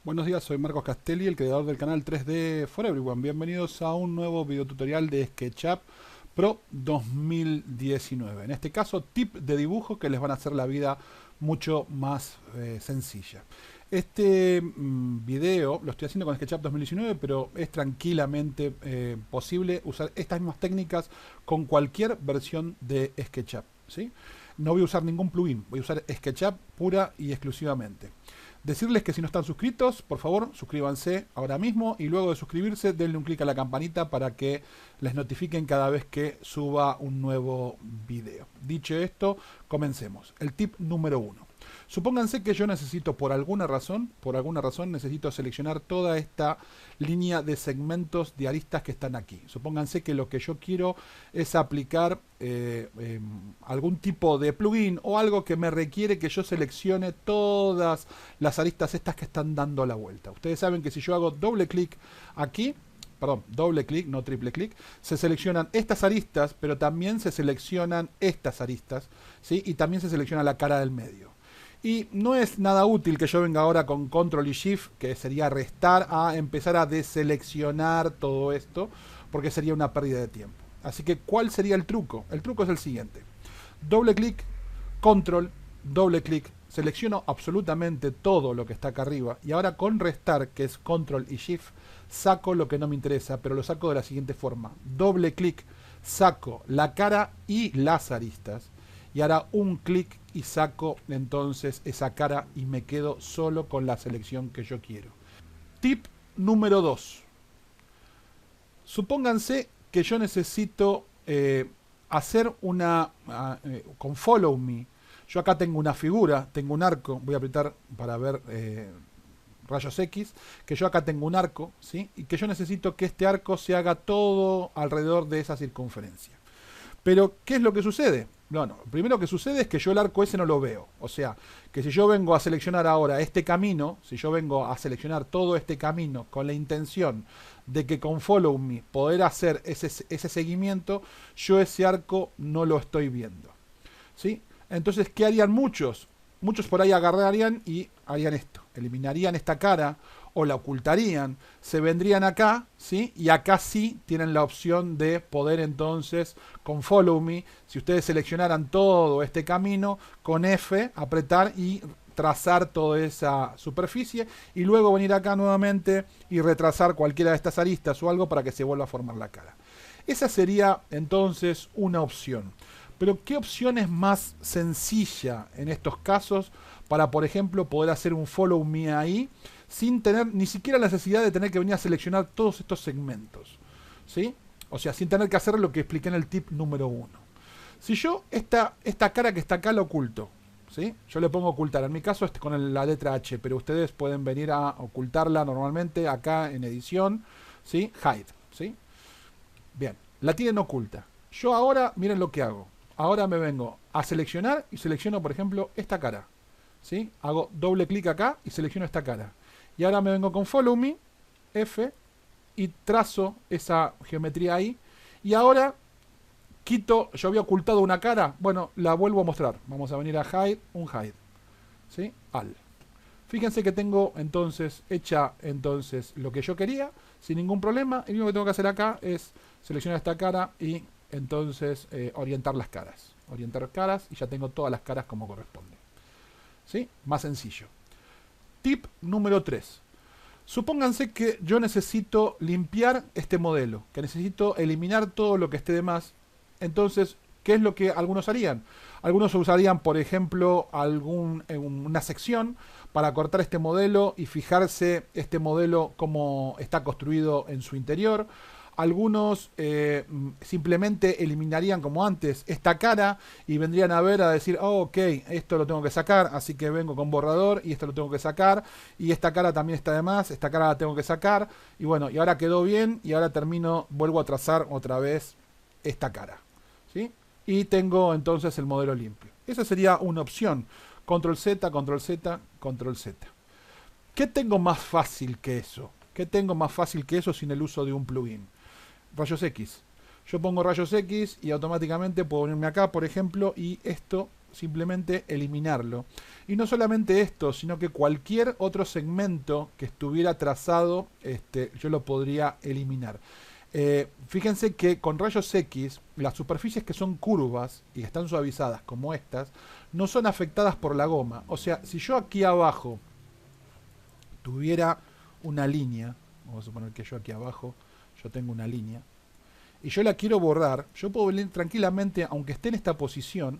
Buenos días, soy Marcos Castelli, el creador del canal 3D for Everyone. Bienvenidos a un nuevo video tutorial de SketchUp Pro 2019. En este caso, tip de dibujo que les van a hacer la vida mucho más sencilla. Este video lo estoy haciendo con SketchUp 2019, pero es tranquilamente posible usar estas mismas técnicas con cualquier versión de SketchUp, ¿sí? No voy a usar ningún plugin, voy a usar SketchUp pura y exclusivamente. Decirles que si no están suscritos, por favor, suscríbanse ahora mismo y luego de suscribirse, denle un clic a la campanita para que les notifiquen cada vez que suba un nuevo video. Dicho esto, comencemos. El tip número 1. Supónganse que yo necesito por alguna razón necesito seleccionar toda esta línea de segmentos de aristas que están aquí. Supónganse que lo que yo quiero es aplicar algún tipo de plugin o algo que me requiere que yo seleccione todas las aristas estas que están dando la vuelta. Ustedes saben que si yo hago doble clic aquí, perdón, doble clic, no triple clic, se seleccionan estas aristas, pero también se seleccionan estas aristas, ¿sí? Y también se selecciona la cara del medio. Y no es nada útil que yo venga ahora con Control y Shift, que sería restar, a empezar a deseleccionar todo esto, porque sería una pérdida de tiempo. Así que, ¿cuál sería el truco? El truco es el siguiente. Doble clic, Control, doble clic, selecciono absolutamente todo lo que está acá arriba. Y ahora con restar, que es Control y Shift, saco lo que no me interesa, pero lo saco de la siguiente forma. Doble clic, saco la cara y las aristas. Y ahora un clic y saco entonces esa cara y me quedo solo con la selección que yo quiero. Tip número 2. Supónganse que yo necesito hacer una... con Follow Me. Yo acá tengo una figura, tengo un arco. Voy a apretar para ver rayos X. Que yo acá tengo un arco, ¿sí? Y que yo necesito que este arco se haga todo alrededor de esa circunferencia. Pero, ¿qué es lo que sucede? Bueno, lo primero que sucede es que yo el arco ese no lo veo. O sea, que si yo vengo a seleccionar ahora este camino, si yo vengo a seleccionar todo este camino con la intención de que con Follow Me poder hacer ese seguimiento, yo ese arco no lo estoy viendo, ¿sí? Entonces, ¿qué harían muchos? Muchos por ahí agarrarían y harían esto. Eliminarían esta cara o la ocultarían, se vendrían acá, ¿sí? Y acá sí tienen la opción de poder entonces, con Follow Me, si ustedes seleccionaran todo este camino, con F, apretar y trazar toda esa superficie y luego venir acá nuevamente y retrasar cualquiera de estas aristas o algo para que se vuelva a formar la cara. Esa sería entonces una opción. Pero ¿qué opción es más sencilla en estos casos para, por ejemplo, poder hacer un Follow Me ahí sin tener ni siquiera la necesidad de tener que venir a seleccionar todos estos segmentos, ¿sí? O sea, sin tener que hacer lo que expliqué en el tip número 1. Si yo esta cara que está acá la oculto, ¿sí? Yo le pongo ocultar. En mi caso es con la letra H, pero ustedes pueden venir a ocultarla normalmente acá en edición, ¿sí? Hide, ¿sí? Bien, la tienen oculta. Yo ahora, miren lo que hago. Ahora me vengo a seleccionar y selecciono, por ejemplo, esta cara, ¿sí? Hago doble clic acá y selecciono esta cara. Y ahora me vengo con Follow Me, F, y trazo esa geometría ahí. Y ahora quito, yo había ocultado una cara, bueno, la vuelvo a mostrar. Vamos a venir a Hide, un Hide, ¿sí? Al. Fíjense que tengo entonces hecha entonces lo que yo quería, sin ningún problema. Y lo único que tengo que hacer acá es seleccionar esta cara y entonces orientar las caras. Orientar caras y ya tengo todas las caras como corresponde, ¿sí? Más sencillo. Tip número 3. Supónganse que yo necesito limpiar este modelo, que necesito eliminar todo lo que esté de más. Entonces, ¿qué es lo que algunos harían? Algunos usarían, por ejemplo, una sección para cortar este modelo y fijarse este modelo cómo está construido en su interior. Algunos simplemente eliminarían como antes esta cara y vendrían a ver a decir, oh, ok, esto lo tengo que sacar, así que vengo con borrador y esto lo tengo que sacar y esta cara también está de más, esta cara la tengo que sacar y bueno, y ahora quedó bien y ahora termino, vuelvo a trazar otra vez esta cara, ¿sí? Y tengo entonces el modelo limpio. Esa sería una opción. Control Z, Control Z, Control Z. ¿Qué tengo más fácil que eso? ¿Qué tengo más fácil que eso sin el uso de un plugin? Rayos X. Yo pongo rayos X y automáticamente puedo venirme acá, por ejemplo, y esto simplemente eliminarlo. Y no solamente esto, sino que cualquier otro segmento que estuviera trazado, yo lo podría eliminar. Fíjense que con rayos X, las superficies que son curvas y están suavizadas como estas, no son afectadas por la goma. O sea, si yo aquí abajo tuviera una línea, vamos a suponer que yo aquí abajo, yo tengo una línea, y yo la quiero borrar, yo puedo venir tranquilamente, aunque esté en esta posición,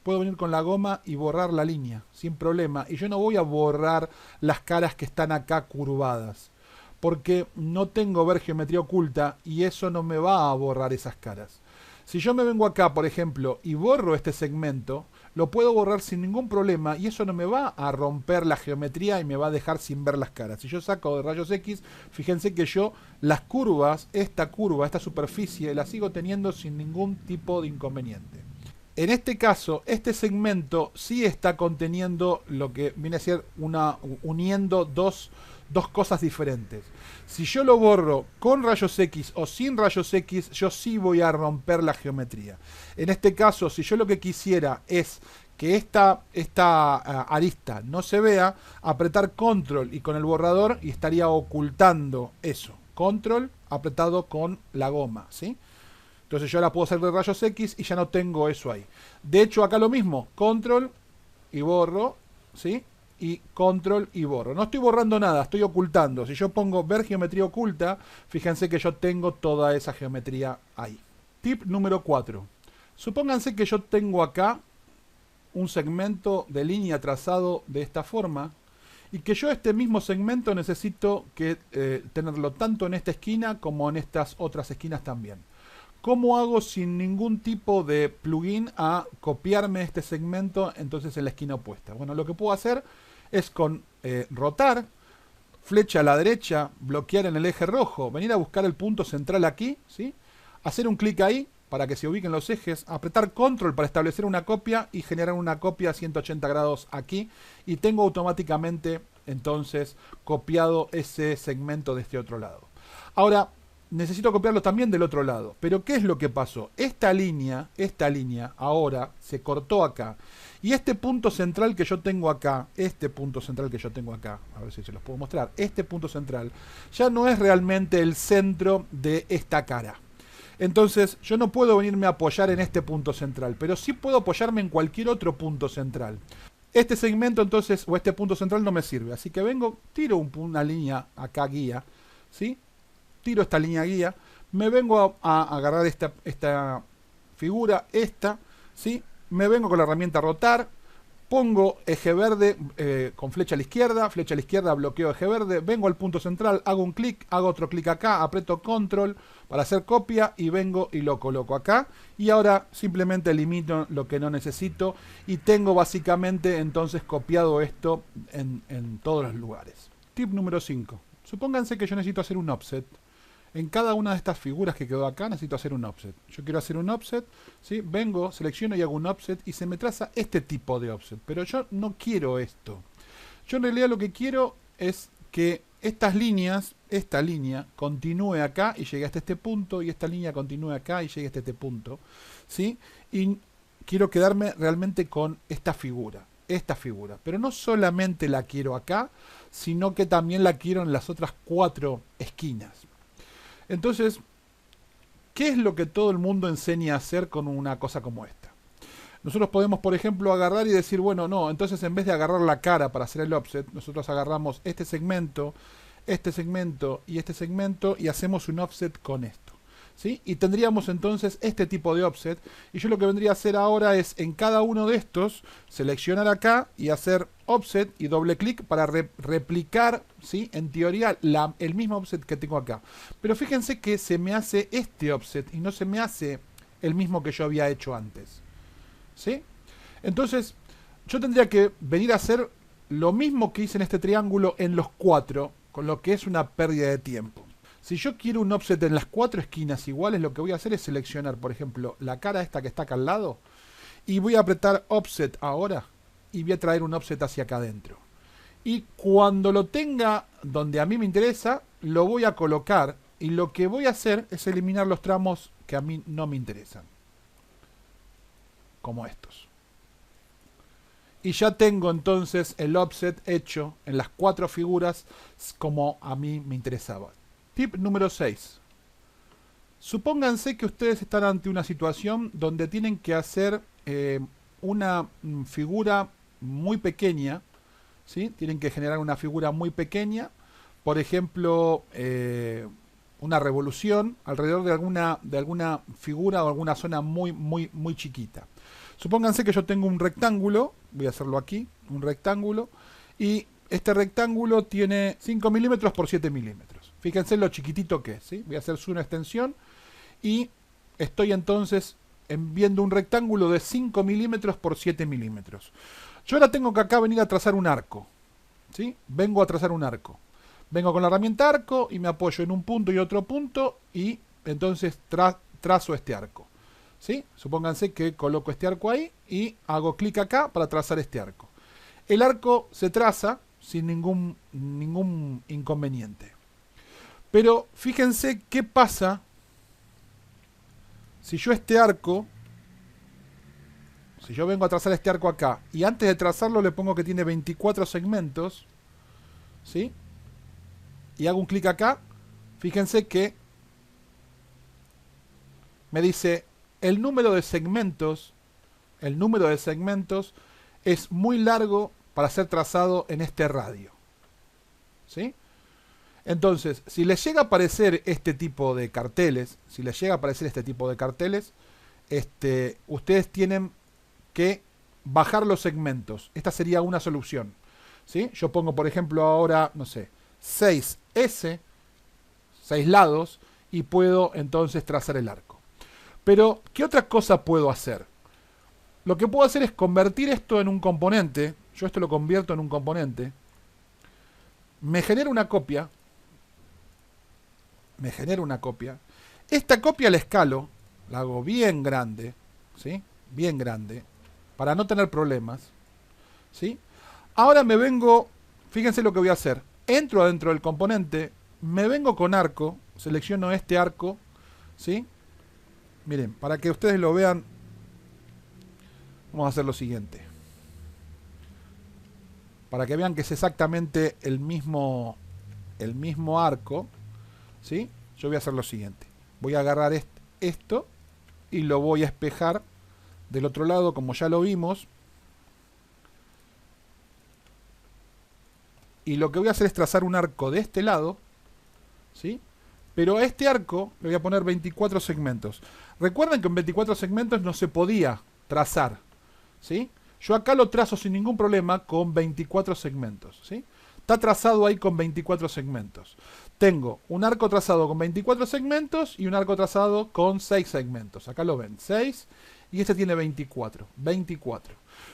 puedo venir con la goma y borrar la línea, sin problema. Y yo no voy a borrar las caras que están acá curvadas, porque no tengo ver geometría oculta y eso no me va a borrar esas caras. Si yo me vengo acá, por ejemplo, y borro este segmento, lo puedo borrar sin ningún problema y eso no me va a romper la geometría y me va a dejar sin ver las caras. Si yo saco de rayos X, fíjense que yo las curvas, esta superficie, la sigo teniendo sin ningún tipo de inconveniente. En este caso, este segmento sí está conteniendo lo que viene a ser uniendo dos cosas diferentes. Si yo lo borro con rayos X o sin rayos X, yo sí voy a romper la geometría. En este caso, si yo lo que quisiera es que esta arista no se vea, apretar control y con el borrador y estaría ocultando eso. Control apretado con la goma, ¿sí? Entonces yo ahora puedo hacer de rayos X y ya no tengo eso ahí. De hecho, acá lo mismo, control y borro, ¿sí? Y control y borro. No estoy borrando nada, estoy ocultando. Si yo pongo ver geometría oculta, fíjense que yo tengo toda esa geometría ahí. Tip número 4. Supónganse que yo tengo acá un segmento de línea trazado de esta forma y que yo este mismo segmento necesito que tenerlo tanto en esta esquina como en estas otras esquinas también. ¿Cómo hago sin ningún tipo de plugin a copiarme este segmento entonces en la esquina opuesta? Bueno, lo que puedo hacer es con rotar, flecha a la derecha, bloquear en el eje rojo, venir a buscar el punto central aquí, ¿sí? Hacer un clic ahí para que se ubiquen los ejes, apretar control para establecer una copia y generar una copia a 180 grados aquí y tengo automáticamente entonces copiado ese segmento de este otro lado. Ahora, necesito copiarlo también del otro lado. Pero ¿qué es lo que pasó? Esta línea ahora se cortó acá. Y este punto central que yo tengo acá, a ver si se los puedo mostrar, este punto central, ya no es realmente el centro de esta cara. Entonces yo no puedo venirme a apoyar en este punto central, pero sí puedo apoyarme en cualquier otro punto central. Este segmento entonces, o este punto central no me sirve, así que vengo, tiro una línea acá guía, ¿sí? Tiro esta línea guía, me vengo a agarrar esta figura, ¿sí? Me vengo con la herramienta rotar, pongo eje verde con flecha a la izquierda, bloqueo eje verde, vengo al punto central, hago un clic, hago otro clic acá, aprieto control para hacer copia y vengo y lo coloco acá. Y ahora simplemente elimino lo que no necesito y tengo básicamente entonces copiado esto en todos los lugares. Tip número 5. Supónganse que yo necesito hacer un offset. En cada una de estas figuras que quedó acá necesito hacer un offset. Yo quiero hacer un offset, ¿sí? Vengo, selecciono y hago un offset y se me traza este tipo de offset. Pero yo no quiero esto. Yo en realidad lo que quiero es que esta línea continúe acá y llegue hasta este punto y esta línea continúe acá y llegue hasta este punto, ¿sí? Y quiero quedarme realmente con esta figura. Pero no solamente la quiero acá, sino que también la quiero en las otras 4 esquinas. Entonces, ¿qué es lo que todo el mundo enseña a hacer con una cosa como esta? Nosotros podemos, por ejemplo, agarrar y decir, bueno, no, entonces en vez de agarrar la cara para hacer el offset, nosotros agarramos este segmento y este segmento y hacemos un offset con esto, ¿sí? Y tendríamos entonces este tipo de offset. Y yo lo que vendría a hacer ahora es en cada uno de estos seleccionar acá y hacer offset y doble clic para replicar, ¿sí? En teoría el mismo offset que tengo acá. Pero fíjense que se me hace este offset y no se me hace el mismo que yo había hecho antes, ¿sí? Entonces yo tendría que venir a hacer lo mismo que hice en este triángulo en los 4, con lo que es una pérdida de tiempo. Si yo quiero un offset en las 4 esquinas iguales, lo que voy a hacer es seleccionar, por ejemplo, la cara esta que está acá al lado y voy a apretar offset ahora y voy a traer un offset hacia acá adentro. Y cuando lo tenga donde a mí me interesa, lo voy a colocar y lo que voy a hacer es eliminar los tramos que a mí no me interesan. Como estos. Y ya tengo entonces el offset hecho en las 4 figuras como a mí me interesaba. Tip número 6. Supónganse que ustedes están ante una situación donde tienen que hacer una figura muy pequeña, ¿sí? Tienen que generar una figura muy pequeña, por ejemplo, una revolución alrededor de alguna figura o alguna zona muy chiquita. Supónganse que yo tengo un rectángulo, voy a hacerlo aquí, un rectángulo, y este rectángulo tiene 5 milímetros por 7 milímetros. Fíjense lo chiquitito que es, ¿sí? Voy a hacer una extensión y estoy entonces viendo un rectángulo de 5 milímetros por 7 milímetros. Yo ahora tengo que acá venir a trazar un arco, ¿sí? Vengo a trazar un arco. Vengo con la herramienta arco y me apoyo en un punto y otro punto y entonces trazo este arco. ¿Sí? Supónganse que coloco este arco ahí y hago clic acá para trazar este arco. El arco se traza sin ningún inconveniente. Pero fíjense qué pasa si yo si yo vengo a trazar este arco acá y antes de trazarlo le pongo que tiene 24 segmentos, ¿sí? Y hago un clic acá, fíjense que me dice el número de segmentos es muy largo para ser trazado en este radio, ¿sí? Entonces, si les llega a aparecer este tipo de carteles, ustedes tienen que bajar los segmentos. Esta sería una solución, ¿sí? Yo pongo, por ejemplo, ahora, no sé, 6S, 6 lados, y puedo entonces trazar el arco. Pero, ¿qué otra cosa puedo hacer? Lo que puedo hacer es convertir esto en un componente. Yo esto lo convierto en un componente. Me genero una copia. Esta copia la escalo. La hago bien grande. ¿Sí? Bien grande. Para no tener problemas. ¿Sí? Ahora me vengo... Fíjense lo que voy a hacer. Entro adentro del componente. Me vengo con arco. Selecciono este arco. ¿Sí? Miren, para que ustedes lo vean, vamos a hacer lo siguiente. Para que vean que es exactamente el mismo arco, ¿sí? Yo voy a hacer lo siguiente. Voy a agarrar esto y lo voy a espejar del otro lado, como ya lo vimos. Y lo que voy a hacer es trazar un arco de este lado, ¿sí? Pero a este arco le voy a poner 24 segmentos. Recuerden que en 24 segmentos no se podía trazar, ¿sí? Yo acá lo trazo sin ningún problema con 24 segmentos, ¿sí? Está trazado ahí con 24 segmentos. Tengo un arco trazado con 24 segmentos y un arco trazado con 6 segmentos. Acá lo ven, 6 y este tiene 24.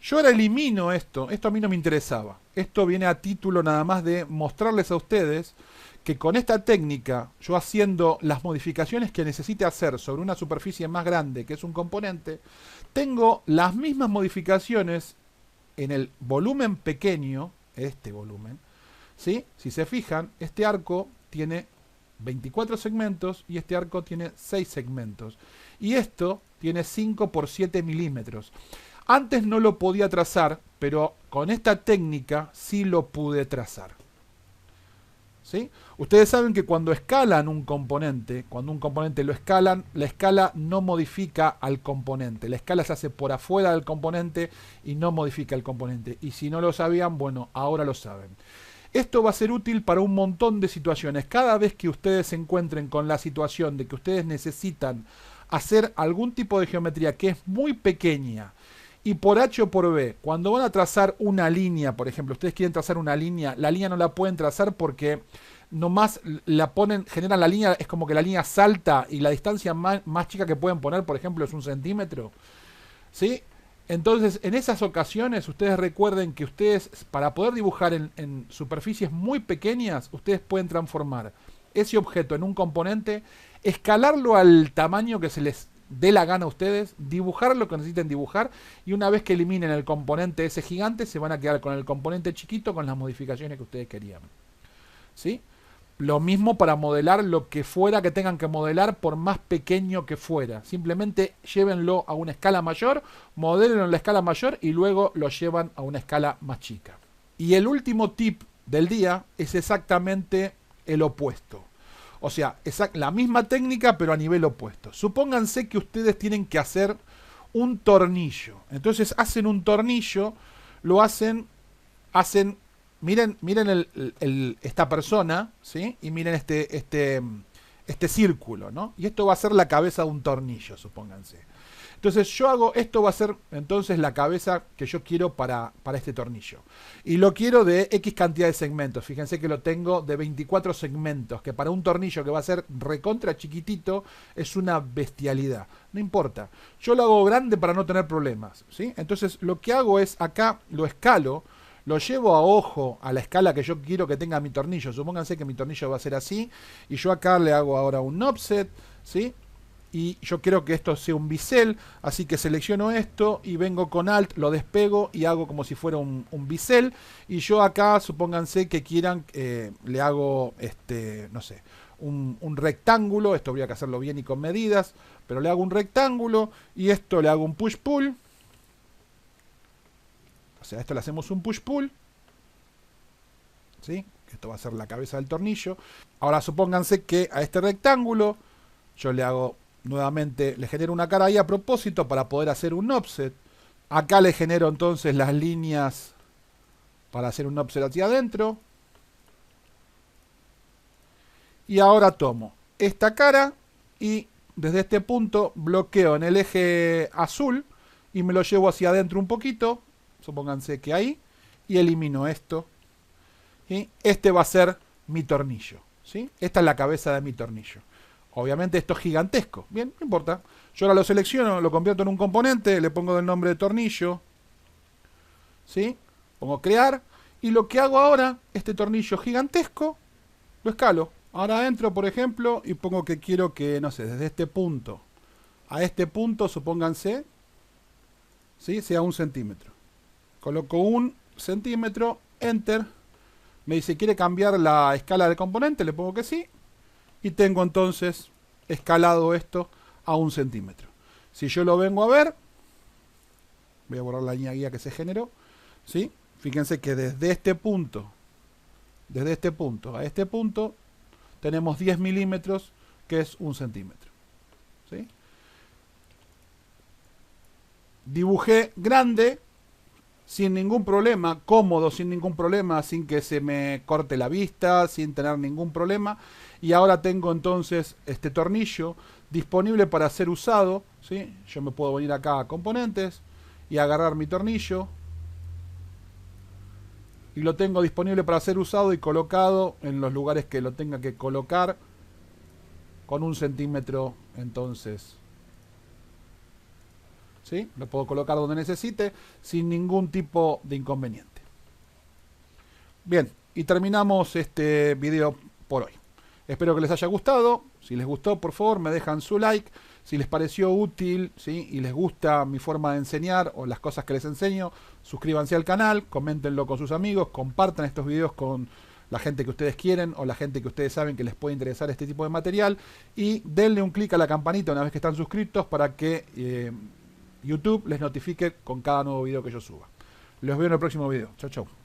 Yo ahora elimino esto. Esto a mí no me interesaba. Esto viene a título nada más de mostrarles a ustedes que con esta técnica, yo haciendo las modificaciones que necesite hacer sobre una superficie más grande, que es un componente, tengo las mismas modificaciones en el volumen pequeño, este volumen, ¿sí? Si se fijan, este arco tiene 24 segmentos y este arco tiene 6 segmentos. Y esto tiene 5 por 7 milímetros. Antes no lo podía trazar, pero con esta técnica sí lo pude trazar. ¿Sí? Ustedes saben que cuando escalan un componente, cuando un componente lo escalan, la escala no modifica al componente. La escala se hace por afuera del componente y no modifica el componente. Y si no lo sabían, bueno, ahora lo saben. Esto va a ser útil para un montón de situaciones. Cada vez que ustedes se encuentren con la situación de que ustedes necesitan hacer algún tipo de geometría que es muy pequeña, y por H o por B, cuando van a trazar una línea, por ejemplo, ustedes quieren trazar una línea, la línea no la pueden trazar porque nomás la ponen, generan la línea, es como que la línea salta y la distancia más chica que pueden poner, por ejemplo, es 1 centímetro. ¿Sí? Entonces, en esas ocasiones, ustedes recuerden que ustedes, para poder dibujar en superficies muy pequeñas, ustedes pueden transformar ese objeto en un componente, escalarlo al tamaño que se les dé la gana a ustedes, dibujar lo que necesiten dibujar, y una vez que eliminen el componente ese gigante, se van a quedar con el componente chiquito con las modificaciones que ustedes querían. ¿Sí? Lo mismo para modelar lo que fuera que tengan que modelar, por más pequeño que fuera. Simplemente llévenlo a una escala mayor, modélenlo en la escala mayor y luego lo llevan a una escala más chica. Y el último tip del día es exactamente el opuesto. O sea, la misma técnica pero a nivel opuesto. Supónganse que ustedes tienen que hacer un tornillo. Entonces hacen un tornillo, lo hacen, miren esta persona, ¿sí? Y miren este círculo, ¿no? Y esto va a ser la cabeza de un tornillo, supónganse. Entonces yo hago, esto va a ser entonces la cabeza que yo quiero para este tornillo. Y lo quiero de X cantidad de segmentos. Fíjense que lo tengo de 24 segmentos, que para un tornillo que va a ser recontra chiquitito es una bestialidad. No importa. Yo lo hago grande para no tener problemas, ¿sí? Entonces lo que hago es acá lo escalo, lo llevo a ojo a la escala que yo quiero que tenga mi tornillo. Supónganse que mi tornillo va a ser así. Y yo acá le hago ahora un offset, ¿sí? Y yo quiero que esto sea un bisel, así que selecciono esto y vengo con Alt, lo despego y hago como si fuera un bisel. Y yo acá, supónganse que quieran, le hago, no sé, un rectángulo. Esto habría que hacerlo bien y con medidas, pero le hago un rectángulo y esto le hago un push-pull. O sea, a esto le hacemos un push-pull, ¿sí? Esto va a ser la cabeza del tornillo. Ahora supónganse que a este rectángulo yo le hago... Nuevamente le genero una cara ahí a propósito para poder hacer un offset. Acá le genero entonces las líneas para hacer un offset hacia adentro. Y ahora tomo esta cara y desde este punto bloqueo en el eje azul y me lo llevo hacia adentro un poquito. Supónganse que ahí. Y elimino esto. ¿Sí? Este va a ser mi tornillo, ¿sí? Esta es la cabeza de mi tornillo. Obviamente esto es gigantesco. Bien, no importa. Yo ahora lo selecciono, lo convierto en un componente, le pongo el nombre de tornillo. ¿Sí? Pongo crear. Y lo que hago ahora, este tornillo gigantesco, lo escalo. Ahora entro, por ejemplo, y pongo que quiero que, no sé, desde este punto a este punto, supónganse, ¿sí? Sea 1 centímetro. Coloco 1 centímetro, enter. Me dice, ¿quiere cambiar la escala del componente? Le pongo que sí. Y tengo entonces escalado esto a 1 centímetro. Si yo lo vengo a ver, voy a borrar la línea guía que se generó, ¿sí? Fíjense que desde este punto a este punto, tenemos 10 milímetros, que es 1 centímetro. ¿Sí? Dibujé grande, sin ningún problema, cómodo, sin ningún problema, sin que se me corte la vista, sin tener ningún problema. Y ahora tengo entonces este tornillo disponible para ser usado, ¿sí? Yo me puedo venir acá a componentes y agarrar mi tornillo. Y lo tengo disponible para ser usado y colocado en los lugares que lo tenga que colocar con 1 centímetro entonces. ¿Sí? Lo puedo colocar donde necesite sin ningún tipo de inconveniente. Bien, y terminamos este video por hoy. Espero que les haya gustado. Si les gustó, por favor, me dejan su like. Si les pareció útil, ¿sí? Y les gusta mi forma de enseñar o las cosas que les enseño, suscríbanse al canal, coméntenlo con sus amigos, compartan estos videos con la gente que ustedes quieren o la gente que ustedes saben que les puede interesar este tipo de material. Y denle un clic a la campanita una vez que están suscritos para que YouTube les notifique con cada nuevo video que yo suba. Los veo en el próximo video. Chau, chau.